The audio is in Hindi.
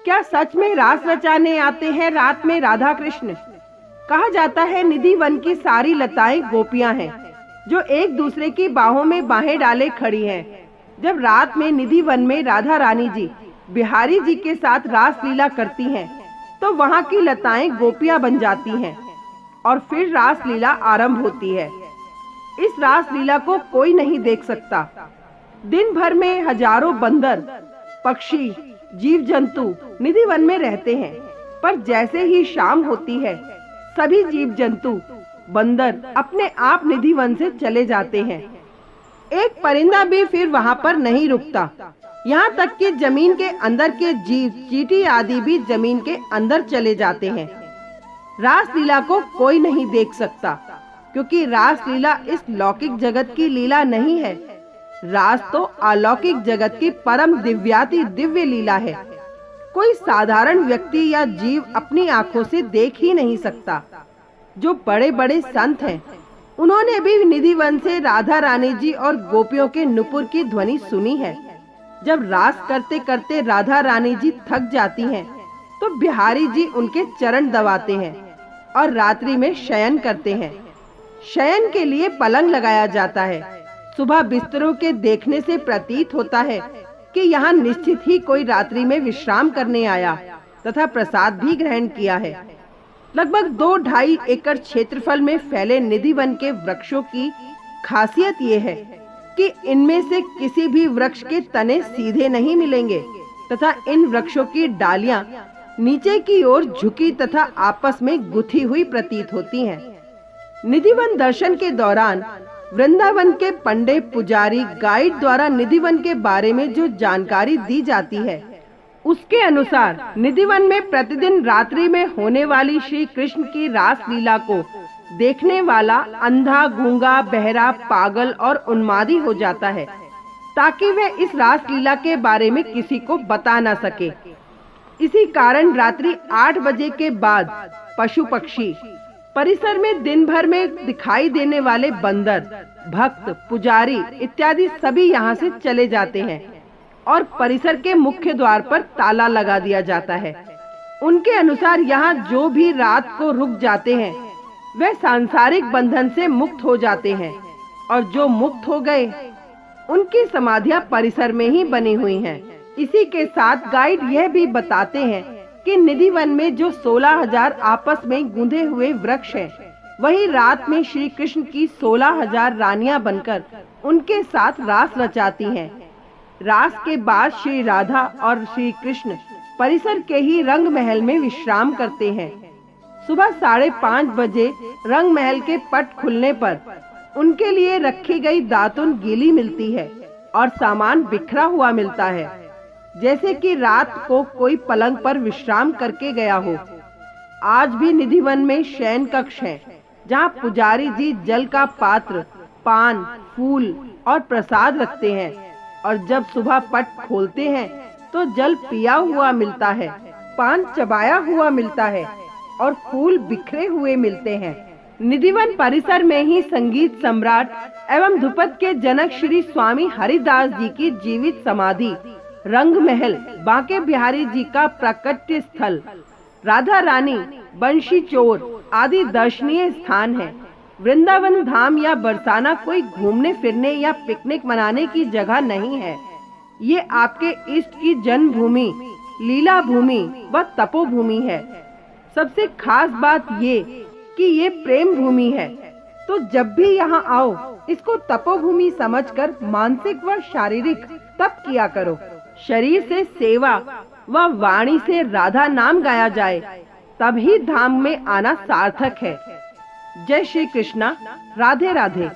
क्या सच में रास रचाने आते हैं रात में राधा कृष्ण? कहा जाता है निधि वन की सारी लताएं गोपियां हैं जो एक दूसरे की बाहों में बाहें डाले खड़ी हैं। जब रात में निधि वन में राधा रानी जी बिहारी जी के साथ रास लीला करती हैं, तो वहाँ की लताएं गोपियां बन जाती हैं और फिर रास लीला आरंभ होती है। इस रास लीला को कोई नहीं देख सकता। दिन भर में हजारों बंदर, पक्षी, जीव जंतु निधि वन में रहते हैं, पर जैसे ही शाम होती है सभी जीव जंतु, बंदर अपने आप निधि वन से चले जाते हैं। एक परिंदा भी फिर वहाँ पर नहीं रुकता। यहाँ तक कि जमीन के अंदर के जीव, चींटी आदि भी जमीन के अंदर चले जाते हैं। रास लीला को कोई नहीं देख सकता, क्योंकि रास लीला इस लौकिक जगत की लीला नहीं है। रास तो अलौकिक जगत की परम दिव्याति दिव्य लीला है। कोई साधारण व्यक्ति या जीव अपनी आंखों से देख ही नहीं सकता। जो बड़े बड़े संत हैं, उन्होंने भी निधि वन से राधा रानी जी और गोपियों के नुपुर की ध्वनि सुनी है। जब रास करते करते राधा रानी जी थक जाती हैं, तो बिहारी जी उनके चरण दबाते हैं और रात्रि में शयन करते हैं। शयन के लिए पलंग लगाया जाता है। सुबह बिस्तरों के देखने से प्रतीत होता है कि यहाँ निश्चित ही कोई रात्रि में विश्राम करने आया तथा प्रसाद भी ग्रहण किया है। लगभग 2-2.5 एकड़ क्षेत्रफल में फैले निधि वन के वृक्षों की खासियत ये है कि इनमें से किसी भी वृक्ष के तने सीधे नहीं मिलेंगे तथा इन वृक्षों की डालियां नीचे की ओर झुकी तथा आपस में गुथी हुई प्रतीत होती हैं। निधि वन दर्शन के दौरान वृंदावन के पंडे, पुजारी, गाइड द्वारा निधि वन के बारे में जो जानकारी दी जाती है, उसके अनुसार निधि वन में प्रतिदिन रात्रि में होने वाली श्री कृष्ण की रास लीला को देखने वाला अंधा, गूंगा, बहरा, पागल और उन्मादी हो जाता है, ताकि वह इस रास लीला के बारे में किसी को बता न सके। इसी कारण रात्रि 8 बजे के बाद पशु पक्षी, परिसर में दिन भर में दिखाई देने वाले बंदर, भक्त, पुजारी इत्यादि सभी यहाँ से चले जाते हैं और परिसर के मुख्य द्वार पर ताला लगा दिया जाता है। उनके अनुसार यहाँ जो भी रात को रुक जाते हैं वे सांसारिक बंधन से मुक्त हो जाते हैं, और जो मुक्त हो गए उनकी समाधियां परिसर में ही बनी हुई हैं। इसी के साथ गाइड यह भी बताते हैं कि निधि वन में जो 16,000 आपस में गुंथे हुए वृक्ष हैं, वही रात में श्री कृष्ण की 16,000 रानियां बनकर उनके साथ रास रचाती हैं। रास के बाद श्री राधा और श्री कृष्ण परिसर के ही रंग महल में विश्राम करते हैं। सुबह 5:30 बजे रंग महल के पट खुलने पर उनके लिए रखी गई दातुन गीली मिलती है और सामान बिखरा हुआ मिलता है, जैसे कि रात को कोई पलंग पर विश्राम करके गया हो। आज भी निधि वन में शयन कक्ष है, जहाँ पुजारी जी जल का पात्र, पान, फूल और प्रसाद रखते हैं, और जब सुबह पट खोलते हैं तो जल पिया हुआ मिलता है, पान चबाया हुआ मिलता है और फूल बिखरे हुए मिलते हैं। निधि वन परिसर में ही संगीत सम्राट एवं ध्रुपद के जनक श्री स्वामी हरिदास जी की जीवित समाधि, रंग महल, बांके बिहारी जी का प्राकट्य स्थल, राधा रानी, बंशी चोर आदि दर्शनीय स्थान है। वृंदावन धाम या बरसाना कोई घूमने फिरने या पिकनिक मनाने की जगह नहीं है। ये आपके इष्ट की जन्मभूमि, लीला भूमि व तपोभूमि है। सबसे खास बात ये कि ये प्रेम भूमि है, तो जब भी यहाँ आओ इसको तपोभूमि समझकर मानसिक व शारीरिक तप किया करो। शरीर से सेवा व वाणी से राधा नाम गाया जाए, तभी धाम में आना सार्थक है। जय श्री कृष्णा। राधे राधे।